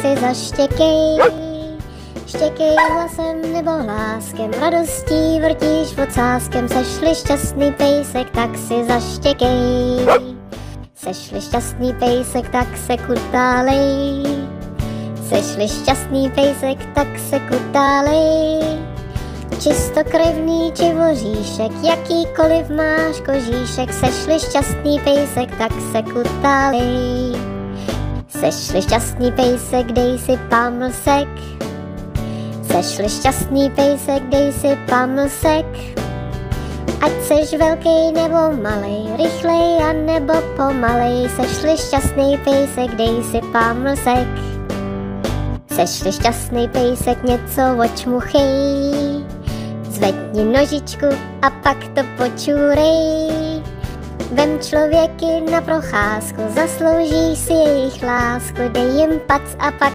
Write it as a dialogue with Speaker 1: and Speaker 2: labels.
Speaker 1: Si zaštěkej, štěkej hlasem nebo hláskem, radostí vrtíš ocáskem, sešli šťastný pejsek, tak si zaštěkej. Sešli šťastný pejsek, tak se kutálej. Sešli šťastný pejsek, tak se kutálej. Čistokrevný či voříšek, jakýkoliv máš kožíšek, sešli šťastný pejsek, tak se kutálej. Sešli šťastný pejsek, dej si pamlsek. Sešli šťastný pejsek, dej si pamlsek. Ať seš velký nebo malej, rychlej a nebo pomalej, sešli šťastný pejsek, dej si pamlsek. Sešli šťastný pejsek, něco očmuchej. Zvedni nožičku a pak to počůrej. Vem člověky na procházku, zaslouží si jejich lásku, dej jim pac a pak